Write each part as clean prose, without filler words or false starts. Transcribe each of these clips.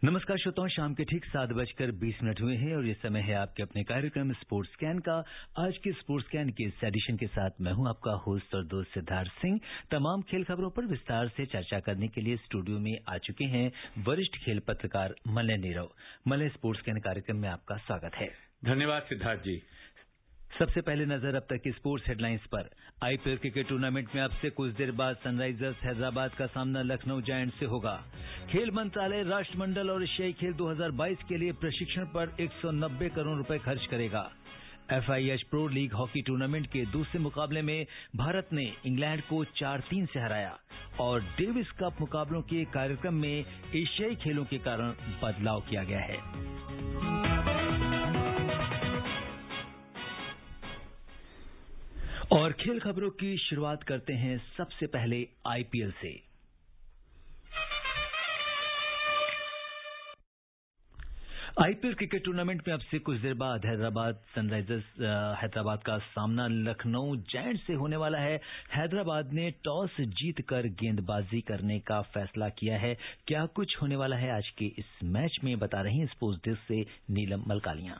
नमस्कार श्रोताओं, शाम के ठीक 7:20 हुए हैं और ये समय है आपके अपने कार्यक्रम स्पोर्ट्स स्कैन का। आज के स्पोर्ट्स स्कैन के इस एडिशन के साथ मैं हूं आपका होस्ट और दोस्त सिद्धार्थ सिंह। तमाम खेल खबरों पर विस्तार से चर्चा करने के लिए स्टूडियो में आ चुके हैं वरिष्ठ खेल पत्रकार Malay Nirav. Malay, sports scan कार्यक्रम में आपका स्वागत है। धन्यवाद सिद्धार्थ जी। सबसे पहले नजर अब तक की स्पोर्ट्स हेडलाइंस पर। आईपीएल क्रिकेट टूर्नामेंट में अब से कुछ देर बाद सनराइजर्स हैदराबाद का सामना लखनऊ जायंट्स से होगा। खेल मंत्रालय राष्ट्रमंडल और एशियाई खेल 2022 के लिए प्रशिक्षण पर 190 करोड़ रुपए खर्च करेगा। FIH pro league hockey tournament के दूसरे मुकाबले में भारत ने इंग्लैंड को 4-3 से हराया और डेविस कप मुकाबलों के कार्यक्रम में एशियाई खेलों के कारण बदलाव किया गया है। और खेल खबरों की शुरुआत करते हैं सबसे पहले आईपीएल से। आईपीएल क्रिकेट टूर्नामेंट में अब से कुछ देर बाद हैदराबाद सनराइजर्स हैदराबाद का सामना लखनऊ जायंट्स से होने वाला है। हैदराबाद ने टॉस जीतकर गेंदबाजी करने का फैसला किया है। क्या कुछ होने वाला है आज के इस मैच में, बता रही हैं स्पोर्ट्स डेस्क से नीलम मलकालियां।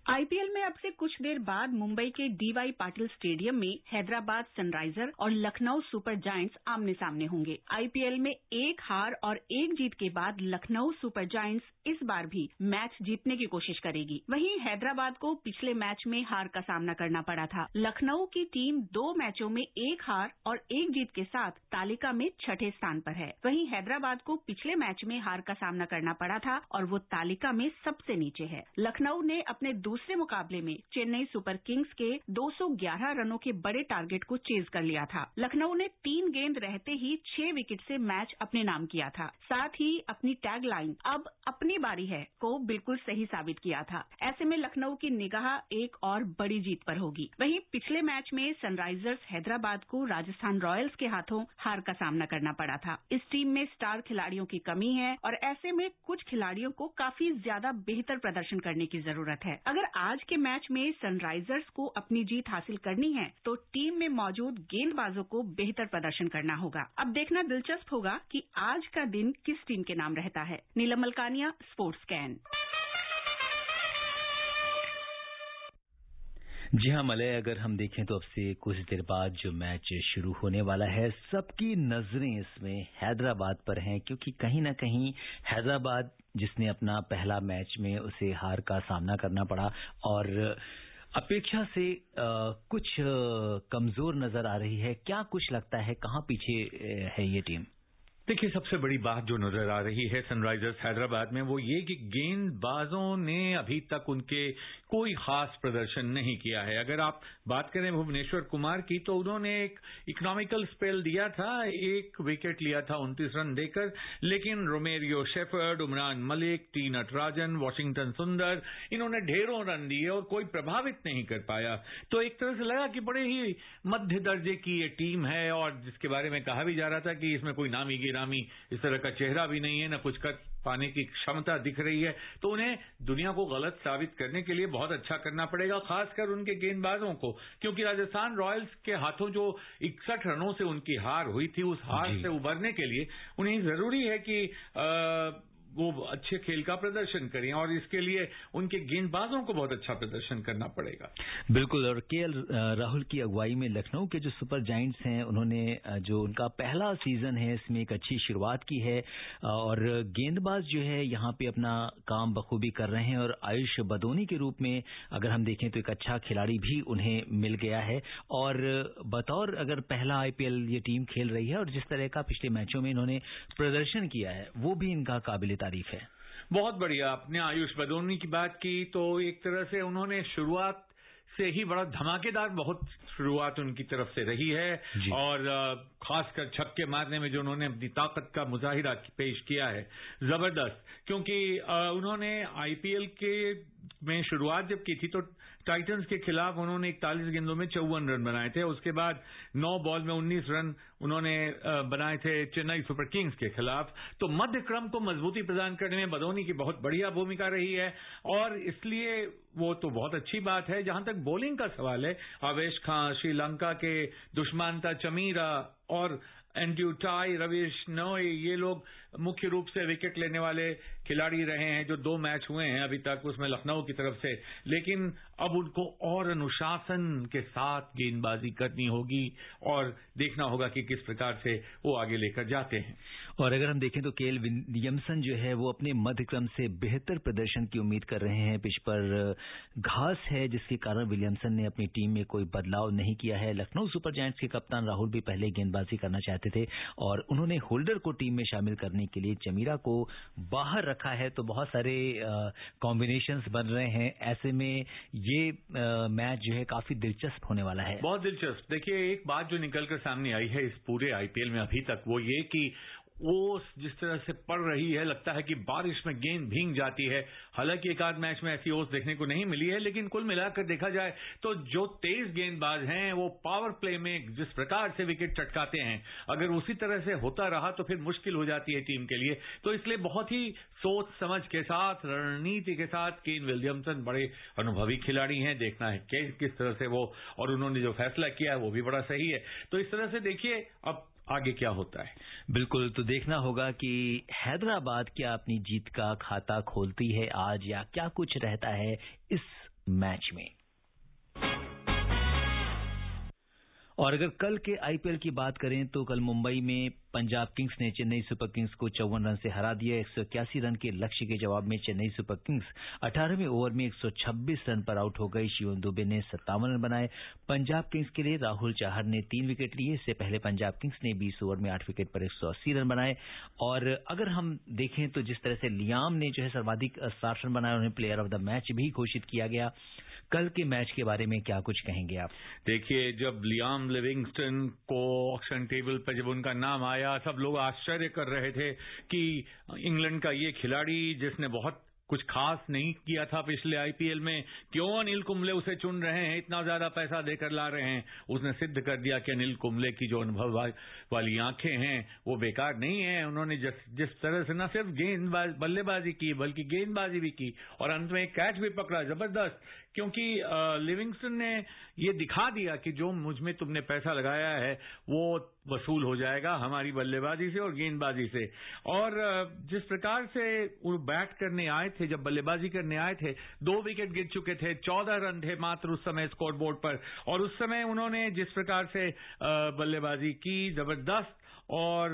आईपीएल में अब से कुछ देर बाद मुंबई के डीवाई पाटिल स्टेडियम में हैदराबाद सनराइजर और लखनऊ सुपर जायंट्स आमने सामने होंगे। आईपीएल में एक हार और एक जीत के बाद लखनऊ सुपर जायंट्स इस बार भी मैच जीतने की कोशिश करेगी। वहीं हैदराबाद को पिछले मैच में हार का सामना करना पड़ा था। लखनऊ की टीम 2 मैचों में एक हार और एक जीत के साथ तालिका में 6ठे स्थान पर है। वहीं हैदराबाद को पिछले मैच में हार का सामना करना पड़ा था और वो तालिका में सबसे नीचे है। लखनऊ ने अपने दूसरे मुकाबले में चेन्नई सुपर किंग्स के 211 रनों के बड़े टारगेट को चेज कर लिया था। लखनऊ ने 3 गेंद रहते ही 6 विकेट से मैच अपने नाम किया था। साथ ही अपनी टैगलाइन अब अपनी बारी है को बिल्कुल सही साबित किया था। ऐसे में लखनऊ की निगाह एक और बड़ी जीत पर होगी। वहीं पिछले मैच में सनराइजर्स हैदराबाद को राजस्थान रॉयल्स के हाथों हार का सामना करना पड़ा था। इस टीम में स्टार खिलाड़ियों की कमी है और ऐसे में कुछ खिलाड़ियों को काफी ज्यादा बेहतर प्रदर्शन करने की जरूरत है। अगर आज के मैच में सनराइजर्स को अपनी जीत हासिल करनी है तो टीम में मौजूद गेंदबाजों को बेहतर प्रदर्शन करना होगा। अब देखना दिलचस्प होगा कि आज का दिन किस टीम के नाम रहता है। नीलम मलकानिया, स्पोर्ट्स स्कैन। जी हाँ मलय, अगर हम देखें तो अब से कुछ देर बाद जो मैच शुरू होने वाला है, सबकी नजरें इसमें हैदराबाद पर हैं, क्योंकि कहीं ना कहीं हैदराबाद जिसने अपना पहला मैच में उसे हार का सामना करना पड़ा और अपेक्षा से कुछ कमजोर नजर आ रही है। क्या कुछ लगता है, कहाँ पीछे है ये टीम? देखिए, सबसे बड़ी बात जो नजर आ रही है सनराइजर्स हैदराबाद में वो ये कि गेंदबाजों ने अभी तक उनके कोई खास प्रदर्शन नहीं किया है। अगर आप बात करें भुवनेश्वर कुमार की तो उन्होंने एक इकोनॉमिकल स्पेल दिया था, 1 विकेट लिया था 29 रन देकर, लेकिन Romario shepherd, Umran Malik, T Natarajan, Washington सुंदर, इन्होंने ढेरों रन दिए और कोई प्रभावित नहीं कर पाया। तो एक तरह से लगा कि बड़े ही मध्य दर्जे की ये टीम है और जिसके बारे में कहा भी जा रहा था कि इसमें कोई नामी गिरामी इस तरह का चेहरा भी नहीं है, न कुछ कर पाने की क्षमता दिख रही है। तो उन्हें दुनिया को गलत साबित करने के लिए बहुत अच्छा करना पड़ेगा, खासकर उनके गेंदबाजों को, क्योंकि राजस्थान रॉयल्स के हाथों जो 61 रनों से उनकी हार हुई थी, उस हार से उबरने के लिए उन्हें जरूरी है कि वो अच्छे खेल का प्रदर्शन करें और इसके लिए उनके गेंदबाजों को बहुत अच्छा प्रदर्शन करना पड़ेगा। बिल्कुल। और केएल राहुल की अगुवाई में लखनऊ के जो सुपर जायंट्स हैं, उन्होंने जो उनका पहला सीजन है इसमें एक अच्छी शुरुआत की है और गेंदबाज जो है यहाँ पे अपना काम बखूबी कर रहे हैं और आयुष बदोनी के रूप में अगर हम देखें तो एक अच्छा खिलाड़ी भी उन्हें मिल गया है। और बतौर अगर पहला आईपीएल ये टीम खेल रही है और जिस तरह का पिछले मैचों में इन्होंने प्रदर्शन किया है वो भी इनका काबिल तारीफ है। बहुत बढ़िया। आपने आयुष बदोनी की बात की तो एक तरह से उन्होंने शुरुआत से ही बड़ा धमाकेदार बहुत शुरुआत उनकी तरफ से रही है और खासकर छक्के मारने में जो उन्होंने अपनी ताकत का मुजाहिरा पेश किया है, जबरदस्त। क्योंकि उन्होंने आईपीएल के में शुरुआत जब की थी तो टाइटंस के खिलाफ उन्होंने 41 गेंदों में 54 रन बनाए थे। उसके बाद 9 बॉल में 19 रन उन्होंने बनाए थे चेन्नई सुपर किंग्स के खिलाफ। तो मध्य क्रम को मजबूती प्रदान करने में बदोनी की बहुत बढ़िया भूमिका रही है और इसलिए वो तो बहुत अच्छी बात है। जहां तक बॉलिंग का सवाल है, आवेश खां, श्रीलंका के दुष्मांता चमीरा और एंड्रयू टाई, रवीश नोई, ये लोग मुख्य रूप से विकेट लेने वाले खिलाड़ी रहे हैं। जो 2 मैच हुए हैं अभी तक, उसमें लखनऊ की तरफ से, लेकिन अब उनको और अनुशासन के साथ गेंदबाजी करनी होगी और देखना होगा कि किस प्रकार से वो आगे लेकर जाते हैं। और अगर हम देखें तो केएल विलियमसन जो है वो अपने मध्यक्रम से बेहतर प्रदर्शन की उम्मीद कर रहे हैं। पिच पर घास है जिसके कारण विलियमसन ने अपनी टीम में कोई बदलाव नहीं किया है। लखनऊ सुपर जायंट्स के कप्तान राहुल भी पहले गेंदबाजी करना चाहते थे और उन्होंने होल्डर को टीम में शामिल करने के लिए जमीरा को बाहर रखा है। तो बहुत सारे कॉम्बिनेशंस बन रहे हैं। ऐसे में ये मैच जो है काफी दिलचस्प होने वाला है। बहुत दिलचस्प। देखिए, एक बात जो निकलकर सामने आई है इस पूरे आईपीएल में अभी तक, वो ये कि ओस जिस तरह से पड़ रही है, लगता है कि बारिश में गेंद भीग जाती है। हालांकि एक आध मैच में ऐसी ओस देखने को नहीं मिली है, लेकिन कुल मिलाकर देखा जाए तो जो तेज गेंदबाज हैं वो पावर प्ले में जिस प्रकार से विकेट चटकाते हैं, अगर उसी तरह से होता रहा तो फिर मुश्किल हो जाती है टीम के लिए। तो इसलिए बहुत ही सोच समझ के साथ, रणनीति के साथ केन विलियमसन बड़े अनुभवी खिलाड़ी हैं। देखना है कि किस तरह से वो, और उन्होंने जो फैसला किया है वो भी बड़ा सही है। तो इस तरह से देखिए अब आगे क्या होता है। बिल्कुल, तो देखना होगा कि हैदराबाद क्या अपनी जीत का खाता खोलती है आज, या क्या कुछ रहता है इस मैच में। और अगर कल के आईपीएल की बात करें तो कल मुंबई में पंजाब किंग्स ने चेन्नई सुपर किंग्स को 54 रन से हरा दिया। 181 रन के लक्ष्य के जवाब में चेन्नई सुपर किंग्स 18वें ओवर में 126 रन पर आउट हो गई। शिवम दुबे ने 57 रन बनाए। पंजाब किंग्स के लिए राहुल चाहर ने 3 विकेट लिए। इससे पहले पंजाब किंग्स ने 20 ओवर में 8 विकेट पर 180 रन बनाए। और अगर हम देखें तो जिस तरह से लियाम ने जो है सर्वाधिक 60 रन बनाए, उन्हें प्लेयर ऑफ द मैच भी घोषित किया गया। कल के मैच के बारे में क्या कुछ कहेंगे आप? देखिए, जब लियाम लिविंगस्टन को ऑक्शन टेबल पर जब उनका नाम आया, सब लोग आश्चर्य कर रहे थे कि इंग्लैंड का ये खिलाड़ी जिसने बहुत कुछ खास नहीं किया था पिछले आईपीएल में, क्यों अनिल कुंबले उसे चुन रहे हैं, इतना ज्यादा पैसा देकर ला रहे हैं। उसने सिद्ध कर दिया कि अनिल कुंबले की जो अनुभव वाली आंखें हैं वो बेकार नहीं है। उन्होंने जिस तरह से न सिर्फ बल्लेबाजी की बल्कि गेंदबाजी भी की और अंत में एक कैच भी पकड़ा, जबरदस्त। क्योंकि लिविंगस्टन ने ये दिखा दिया कि जो मुझ में तुमने पैसा लगाया है वो वसूल हो जाएगा हमारी बल्लेबाजी से और गेंदबाजी से। और जिस प्रकार से वो बैट करने आए थे, जब बल्लेबाजी करने आए थे, 2 विकेट गिर चुके थे, 14 रन थे मात्र उस समय स्कोर बोर्ड पर, और उस समय उन्होंने जिस प्रकार से बल्लेबाजी की, जबरदस्त। और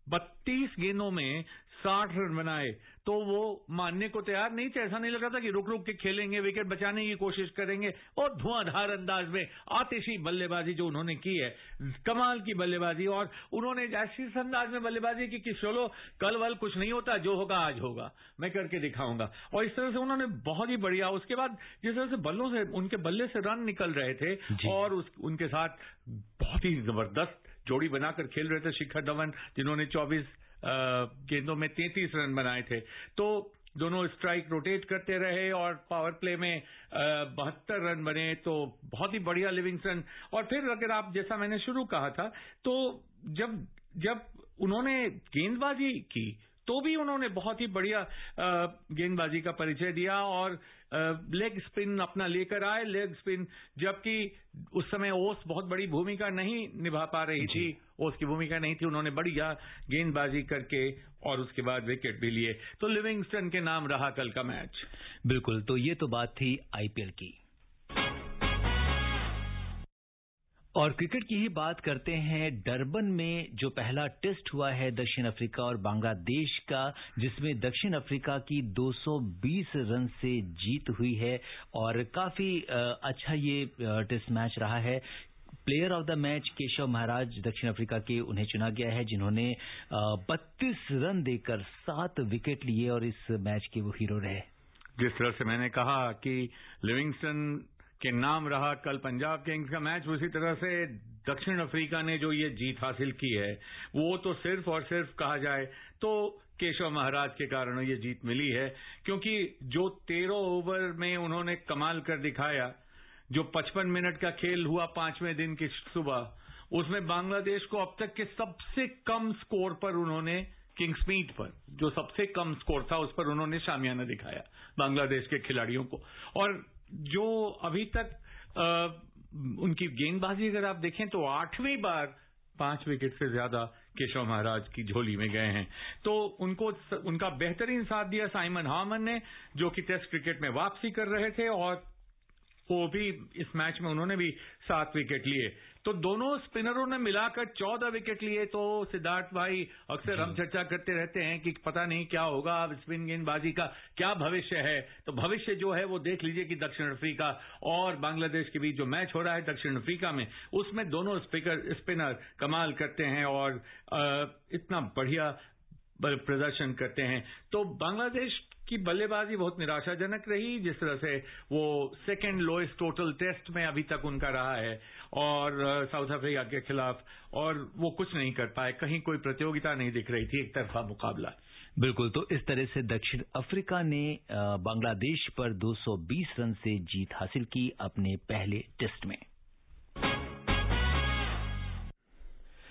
32 गेंदों में 60 रन बनाए, तो वो मानने को तैयार नहीं थे। ऐसा नहीं लग रहा था कि रुक रुक के खेलेंगे, विकेट बचाने की कोशिश करेंगे, और धुआंधार अंदाज में आतिशी बल्लेबाजी जो उन्होंने की है, कमाल की बल्लेबाजी। और उन्होंने ऐसी अंदाज में बल्लेबाजी की कि चलो कल वल कुछ नहीं होता, जो होगा आज होगा, मैं करके दिखाऊंगा। और इस तरह से उन्होंने बहुत ही बढ़िया, उसके बाद जिस तरह से बल्लों से, उनके बल्ले से रन निकल रहे थे और उनके साथ बहुत ही जबरदस्त जोड़ी बनाकर खेल रहे थे शिखर धवन, जिन्होंने 24 गेंदों में 33 रन बनाए थे। तो दोनों स्ट्राइक रोटेट करते रहे और पावर प्ले में 72 रन बने, तो बहुत ही बढ़िया लिविंगस्टन। और फिर अगर आप, जैसा मैंने शुरू कहा था, तो जब उन्होंने गेंदबाजी की तो भी उन्होंने बहुत ही बढ़िया गेंदबाजी का परिचय दिया और लेग स्पिन अपना लेकर आए। लेग स्पिन, जबकि उस समय ओस बहुत बड़ी भूमिका नहीं निभा पा रही थी, ओस की भूमिका नहीं थी, उन्होंने बढ़िया गेंदबाजी करके और उसके बाद विकेट भी लिए। तो लिविंगस्टन के नाम रहा कल का मैच। बिल्कुल, तो ये तो बात थी आईपीएल की। और क्रिकेट की ही बात करते हैं। डरबन में जो पहला टेस्ट हुआ है दक्षिण अफ्रीका और बांग्लादेश का, जिसमें दक्षिण अफ्रीका की 220 रन से जीत हुई है और काफी अच्छा ये टेस्ट मैच रहा है। Player of the match Keshav Maharaj दक्षिण अफ्रीका के, उन्हें चुना गया है, जिन्होंने 32 रन देकर 7 विकेट लिए और इस मैच के वो हीरो रहे। जिस तरह से मैंने कहा कि लिविंगस्टन के नाम रहा कल पंजाब किंग्स का मैच, उसी तरह से दक्षिण अफ्रीका ने जो ये जीत हासिल की है, वो तो सिर्फ और सिर्फ कहा जाए तो केशव महाराज के कारण ये जीत मिली है। क्योंकि जो 13 ओवर में उन्होंने कमाल कर दिखाया, जो 55 मिनट का खेल हुआ 5वें दिन की सुबह, उसमें बांग्लादेश को अब तक के सबसे कम स्कोर पर उन्होंने, किंग्समीड पर जो सबसे कम स्कोर था उस पर उन्होंने शामियाना दिखाया बांग्लादेश के खिलाड़ियों को। और जो अभी तक उनकी गेंदबाजी अगर आप देखें तो 8वीं बार 5 विकेट से ज्यादा केशव महाराज की झोली में गए हैं। तो उनका बेहतरीन साथ दिया साइमन हार्मन ने, जो कि टेस्ट क्रिकेट में वापसी कर रहे थे, और वो भी इस मैच में उन्होंने भी 7 विकेट लिए। तो दोनों स्पिनरों ने मिलाकर 14 विकेट लिए। तो सिद्धार्थ भाई, अक्सर हम चर्चा करते रहते हैं कि पता नहीं क्या होगा, स्पिन गेंदबाजी का क्या भविष्य है। तो भविष्य जो है वो देख लीजिए कि दक्षिण अफ्रीका और बांग्लादेश के बीच जो मैच हो रहा है दक्षिण अफ्रीका में, उसमें दोनों स्पिनर कमाल करते हैं और इतना बढ़िया प्रदर्शन करते हैं। तो बांग्लादेश की बल्लेबाजी बहुत निराशाजनक रही, जिस तरह से वो सेकंड लोएस्ट टोटल टेस्ट में अभी तक उनका रहा है, और साउथ अफ्रीका के खिलाफ, और वो कुछ नहीं कर पाए। कहीं कोई प्रतियोगिता नहीं दिख रही थी, एक तरफा मुकाबला। बिल्कुल। तो इस तरह से दक्षिण अफ्रीका ने बांग्लादेश पर 220 रन से जीत हासिल की अपने पहले टेस्ट में।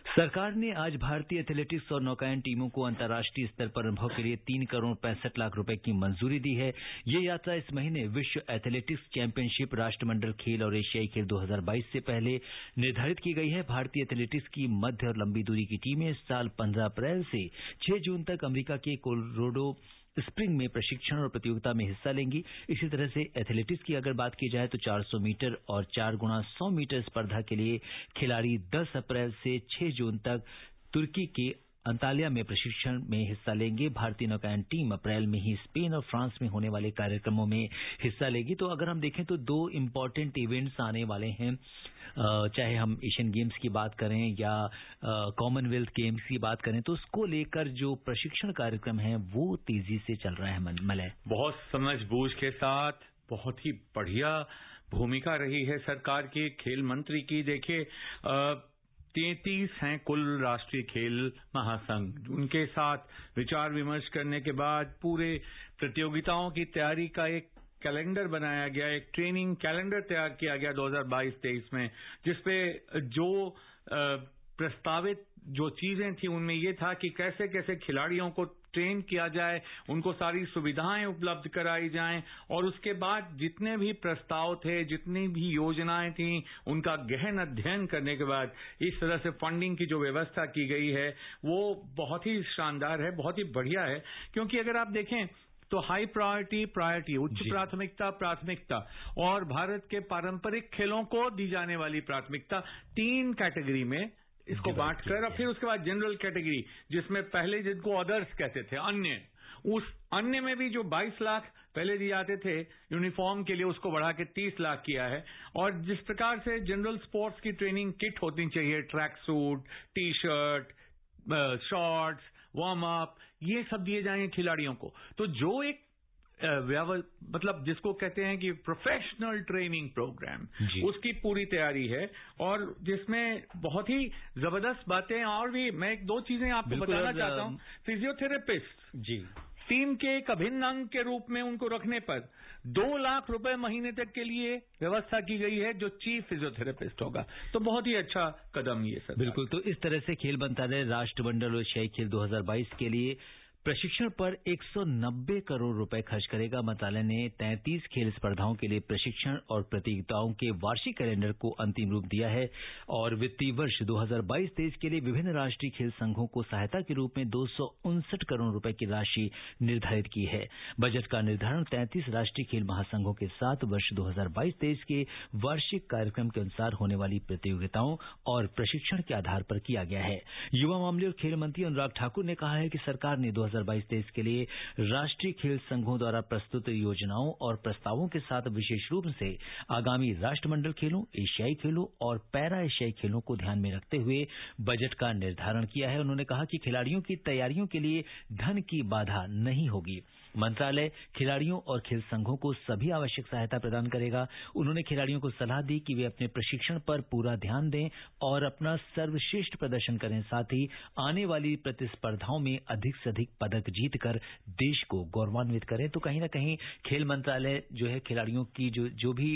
सरकार ने आज भारतीय एथलेटिक्स और नौकायन टीमों को अंतर्राष्ट्रीय स्तर पर अनुभव के लिए 3 करोड़ 65 लाख रुपए की मंजूरी दी है। ये यात्रा इस महीने विश्व एथलेटिक्स चैंपियनशिप, राष्ट्रमंडल खेल और एशियाई खेल 2022 से पहले निर्धारित की गई है। भारतीय एथलेटिक्स की मध्य और लंबी दूरी की टीमें इस साल 15 अप्रैल से 6 जून तक अमेरिका के कोलोराडो स्प्रिंग में प्रशिक्षण और प्रतियोगिता में हिस्सा लेंगी। इसी तरह से एथलेटिक्स की अगर बात की जाए तो 400 मीटर और 4x100 मीटर स्पर्धा के लिए खिलाड़ी 10 अप्रैल से 6 जून तक तुर्की के अंताल्या में प्रशिक्षण में हिस्सा लेंगे। भारतीय नौकायन टीम अप्रैल में ही स्पेन और फ्रांस में होने वाले कार्यक्रमों में हिस्सा लेगी। तो अगर हम देखें तो 2 इम्पोर्टेंट इवेंट्स आने वाले हैं, चाहे हम एशियन गेम्स की बात करें या कॉमनवेल्थ गेम्स की बात करें, तो उसको लेकर जो प्रशिक्षण कार्यक्रम है वो तेजी से चल रहा है। मलय, बहुत समझबूझ के साथ बहुत ही बढ़िया भूमिका रही है सरकार की, खेल मंत्री की। देखिए 33 हैं कुल राष्ट्रीय खेल महासंघ, उनके साथ विचार विमर्श करने के बाद पूरे प्रतियोगिताओं की तैयारी का एक कैलेंडर बनाया गया, एक ट्रेनिंग कैलेंडर तैयार किया गया 2022-23 में, जिसपे जो प्रस्तावित जो चीजें थी उनमें ये था कि कैसे कैसे खिलाड़ियों को ट्रेन किया जाए, उनको सारी सुविधाएं उपलब्ध कराई जाएं, और उसके बाद जितने भी प्रस्ताव थे, जितनी भी योजनाएं थी, उनका गहन अध्ययन करने के बाद इस तरह से फंडिंग की जो व्यवस्था की गई है वो बहुत ही शानदार है, बहुत ही बढ़िया है। क्योंकि अगर आप देखें तो हाई प्रायोरिटी उच्च प्राथमिकता और भारत के पारंपरिक खेलों को दी जाने वाली प्राथमिकता 3 कैटेगरी में इसको बांटकर, और फिर उसके बाद जनरल कैटेगरी, जिसमें पहले जिनको अदर्स कहते थे, अन्य, उस अन्य में भी जो 22 लाख पहले दिए जाते थे यूनिफॉर्म के लिए, उसको बढ़ा के 30 लाख किया है। और जिस प्रकार से जनरल स्पोर्ट्स की ट्रेनिंग किट होनी चाहिए, track suit, T shirt, shorts, warm up, ये सब दिए जाएंगे खिलाड़ियों को। तो जो एक मतलब जिसको कहते हैं कि प्रोफेशनल ट्रेनिंग प्रोग्राम, उसकी पूरी तैयारी है, और जिसमें बहुत ही जबरदस्त बातें। और भी मैं 1-2 चीजें आपको बताना चाहता हूं। फिजियोथेरेपिस्ट जी, टीम के एक अभिन्न अंग के रूप में उनको रखने पर 2 लाख रुपए महीने तक के लिए व्यवस्था की गई है, जो चीफ फिजियोथेरेपिस्ट होगा। तो बहुत ही अच्छा कदम ये सर। बिल्कुल। तो इस तरह से खेल मंत्रालय राष्ट्रमंडल और एशियाई खेल 2022 के लिए प्रशिक्षण पर 190 करोड़ रुपए खर्च करेगा। मंत्रालय ने 33 खेल स्पर्धाओं के लिए प्रशिक्षण और प्रतियोगिताओं के वार्षिक कैलेंडर को अंतिम रूप दिया है, और वित्तीय वर्ष 2022-23 के लिए विभिन्न राष्ट्रीय खेल संघों को सहायता के रूप में 259 करोड़ रुपए की राशि निर्धारित की है। बजट का निर्धारण 33 राष्ट्रीय खेल महासंघों के साथ वर्ष 2022-23 के वार्षिक कार्यक्रम के अनुसार होने वाली प्रतियोगिताओं और प्रशिक्षण के आधार पर किया गया है। युवा मामले और खेल मंत्री अनुराग ठाकुर ने कहा है कि सरकार ने 2022-23 के लिए राष्ट्रीय खेल संघों द्वारा प्रस्तुत योजनाओं और प्रस्तावों के साथ विशेष रूप से आगामी राष्ट्रमंडल खेलों, एशियाई खेलों और पैरा एशियाई खेलों को ध्यान में रखते हुए बजट का निर्धारण किया है। उन्होंने कहा कि खिलाड़ियों की तैयारियों के लिए धन की बाधा नहीं होगी। मंत्रालय खिलाड़ियों और खेल संघों को सभी आवश्यक सहायता प्रदान करेगा। उन्होंने खिलाड़ियों को सलाह दी कि वे अपने प्रशिक्षण पर पूरा ध्यान दें और अपना सर्वश्रेष्ठ प्रदर्शन करें, साथ ही आने वाली प्रतिस्पर्धाओं में अधिक से अधिक पदक जीतकर देश को गौरवान्वित करें। तो कहीं ना कहीं खेल मंत्रालय जो है खिलाड़ियों की जो भी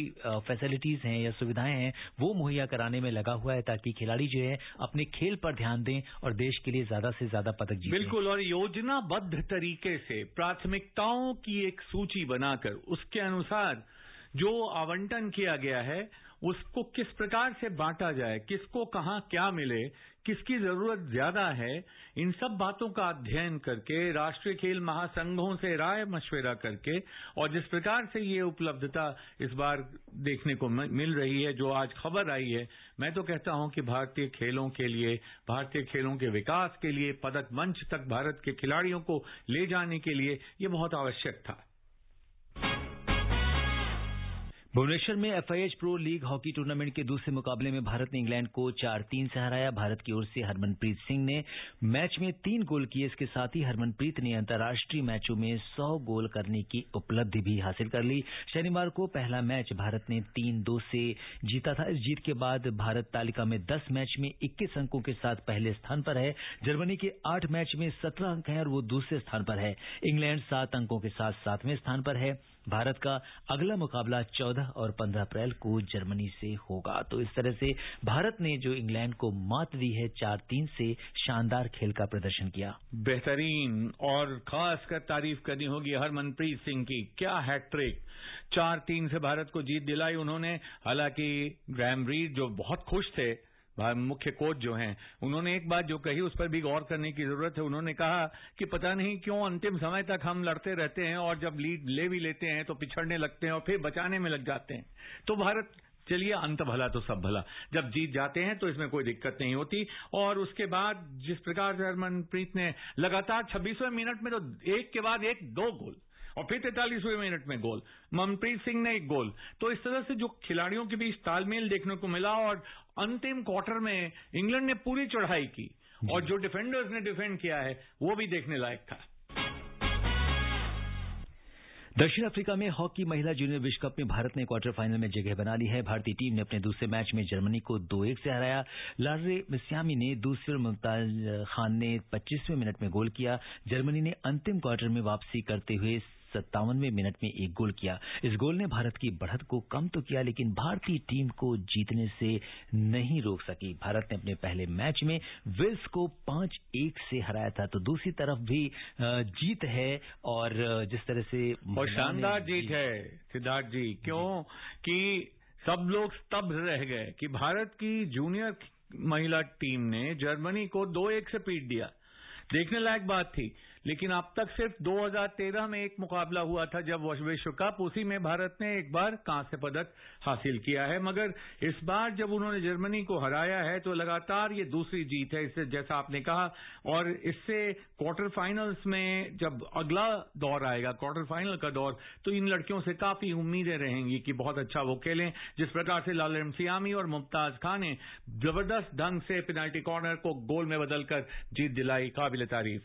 फैसिलिटीज हैं या सुविधाएं हैं वो मुहैया कराने में लगा हुआ है, ताकि खिलाड़ी जो है अपने खेल पर ध्यान दें और देश के लिए ज्यादा से ज्यादा पदक जीतें। बिल्कुल, और योजनाबद्ध तरीके से प्राथमिकताओं की एक सूची बनाकर उसके अनुसार जो आवंटन किया गया है उसको किस प्रकार से बांटा जाए, किसको कहां क्या मिले, किसकी जरूरत ज्यादा है, इन सब बातों का अध्ययन करके, राष्ट्रीय खेल महासंघों से राय मशविरा करके, और जिस प्रकार से ये उपलब्धता इस बार देखने को मिल रही है, जो आज खबर आई है, मैं तो कहता हूं कि भारतीय खेलों के लिए, भारतीय खेलों के विकास के लिए, पदक मंच तक भारत के खिलाड़ियों को ले जाने के लिए ये बहुत आवश्यक था। भुवनेश्वर में FIH pro league hockey tournament के दूसरे मुकाबले में भारत ने इंग्लैंड को 4-3 से हराया। भारत की ओर से हरमनप्रीत सिंह ने मैच में 3 गोल किए। इसके साथ ही हरमनप्रीत ने अंतर्राष्ट्रीय मैचों में 100 गोल करने की उपलब्धि भी हासिल कर ली। शनिवार को पहला मैच भारत ने 3-2 से जीता था। इस जीत के बाद भारत तालिका में 10 मैच में 21 अंकों के साथ पहले स्थान पर है। जर्मनी के 8 मैच में 17 अंक हैं और वो दूसरे स्थान पर है। इंग्लैंड 7 अंकों के साथ 7वें स्थान पर है। भारत का अगला मुकाबला 14 और 15 अप्रैल को जर्मनी से होगा। तो इस तरह से भारत ने जो इंग्लैंड को मात दी है 4-3 से, शानदार खेल का प्रदर्शन किया। बेहतरीन, और खासकर तारीफ करनी होगी हरमनप्रीत सिंह की। क्या हैट्रिक, 4-3 से भारत को जीत दिलाई उन्होंने। हालांकि ग्रैम रीड जो बहुत खुश थे, मुख्य कोच जो हैं, उन्होंने एक बात जो कही उस पर भी गौर करने की जरूरत है। उन्होंने कहा कि पता नहीं क्यों अंतिम समय तक हम लड़ते रहते हैं और जब लीड ले भी लेते हैं तो पिछड़ने लगते हैं और फिर बचाने में लग जाते हैं। तो भारत, चलिए अंत भला तो सब भला, जब जीत जाते हैं तो इसमें कोई दिक्कत नहीं होती। और उसके बाद जिस प्रकार से हरमनप्रीत ने लगातार 26वें मिनट में तो एक के बाद एक 2 गोल, और फिर 43वें मिनट में गोल, मनप्रीत सिंह ने 1 गोल। तो इस तरह से जो खिलाड़ियों के बीच तालमेल देखने को मिला, और अंतिम क्वार्टर में इंग्लैंड ने पूरी चढ़ाई की और जो डिफेंडर्स ने डिफेंड किया है वो भी देखने लायक था। दक्षिण अफ्रीका में हॉकी महिला जूनियर विश्व कप में भारत ने क्वार्टर फाइनल में जगह बना ली है। भारतीय टीम ने अपने दूसरे मैच में जर्मनी को 2-1 से हराया। लार्रे मिस्यामी ने दूसरे और मुमताज खान ने 25वें मिनट में गोल किया। जर्मनी ने अंतिम क्वार्टर में वापसी करते हुए 57वें मिनट में 1 गोल किया। इस गोल ने भारत की बढ़त को कम तो किया, लेकिन भारतीय टीम को जीतने से नहीं रोक सकी। भारत ने अपने पहले मैच में वेल्स को 5-1 से हराया था। तो दूसरी तरफ भी जीत है, और जिस तरह से और शानदार जीत है सिद्धार्थ जी, क्यों कि सब लोग स्तब्ध रह गए कि भारत की जूनियर महिला टीम ने जर्मनी को 2-1 से पीट दिया। देखने लायक बात थी। लेकिन अब तक सिर्फ 2013 में एक मुकाबला हुआ था जब विश्व कप, उसी में भारत ने एक बार कांस्य पदक हासिल किया है। मगर इस बार जब उन्होंने जर्मनी को हराया है तो लगातार ये दूसरी जीत है, इससे जैसा आपने कहा। और इससे क्वार्टर फाइनल्स में जब अगला दौर आएगा, क्वार्टर फाइनल का दौर, तो इन लड़कियों से काफी उम्मीदें रहेंगी कि बहुत अच्छा वो खेलें। जिस प्रकार से लार्रे मिस्यामी और मुमताज खान ने जबरदस्त ढंग से पेनाल्टी कॉर्नर को गोल में बदलकर जीत दिलाई, काबिल तारीफ।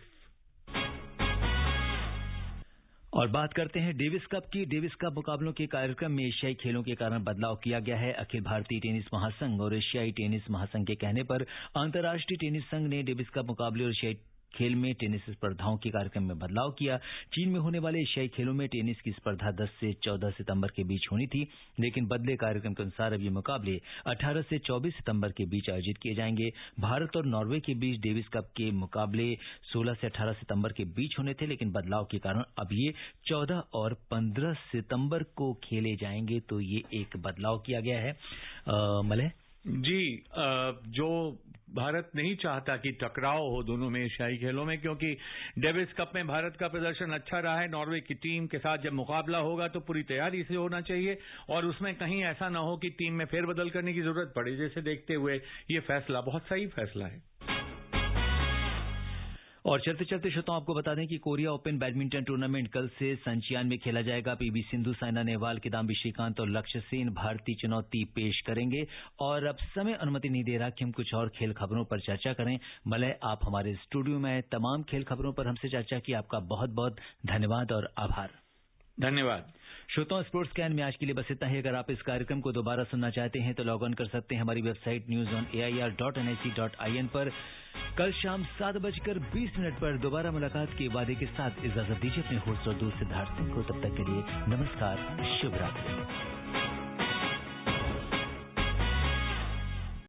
और बात करते हैं डेविस कप की। डेविस कप मुकाबलों के कार्यक्रम में एशियाई खेलों के कारण बदलाव किया गया है। अखिल भारतीय टेनिस महासंघ और एशियाई टेनिस महासंघ के कहने पर अंतर्राष्ट्रीय टेनिस संघ ने डेविस कप मुकाबले और एशियाई खेल में टेनिस स्पर्धाओं के कार्यक्रम में बदलाव किया। चीन में होने वाले एशियाई खेलों में टेनिस की स्पर्धा 10 से 14 सितंबर के बीच होनी थी, लेकिन बदले कार्यक्रम के अनुसार अब ये मुकाबले 18 से 24 सितंबर के बीच आयोजित किए जाएंगे। भारत और नॉर्वे के बीच डेविस कप के मुकाबले 16 से 18 सितंबर के बीच होने थे, लेकिन बदलाव के कारण अब ये 14 और 15 सितंबर को खेले जाएंगे। तो ये एक बदलाव किया गया है। मलय जी, जो भारत नहीं चाहता कि टकराव हो दोनों में एशियाई खेलों में, क्योंकि डेविस कप में भारत का प्रदर्शन अच्छा रहा है। नॉर्वे की टीम के साथ जब मुकाबला होगा तो पूरी तैयारी से होना चाहिए और उसमें कहीं ऐसा ना हो कि टीम में फेरबदल करने की जरूरत पड़े। जैसे देखते हुए ये फैसला बहुत सही फैसला है। और चलते चलते श्रोताओं आपको बता दें कि कोरिया ओपन बैडमिंटन टूर्नामेंट कल से सनचियान में खेला जाएगा। पीवी सिंधु, साइना नेहवाल, किदाम्बी श्रीकांत और लक्ष्य सेन भारतीय चुनौती पेश करेंगे। और अब समय अनुमति नहीं दे रहा कि हम कुछ और खेल खबरों पर चर्चा करें। मलय, आप हमारे स्टूडियो में तमाम खेल खबरों पर हमसे चर्चा की, आपका बहुत बहुत धन्यवाद और आभार। धन्यवाद। श्रोताओं, स्पोर्ट्स कैन में आज के लिए बस इतना ही। अगर आप इस कार्यक्रम को दोबारा सुनना चाहते हैं तो लॉग ऑन कर सकते हैं हमारी वेबसाइट newsonair.nic.in पर। कल शाम 7:20 पर दोबारा मुलाकात के वादे के साथ इजाजत दीजिए अपने होस्ट और दोस्त सिद्धार्थ सिंह को। तब तक के लिए नमस्कार, शुभ रात्रि।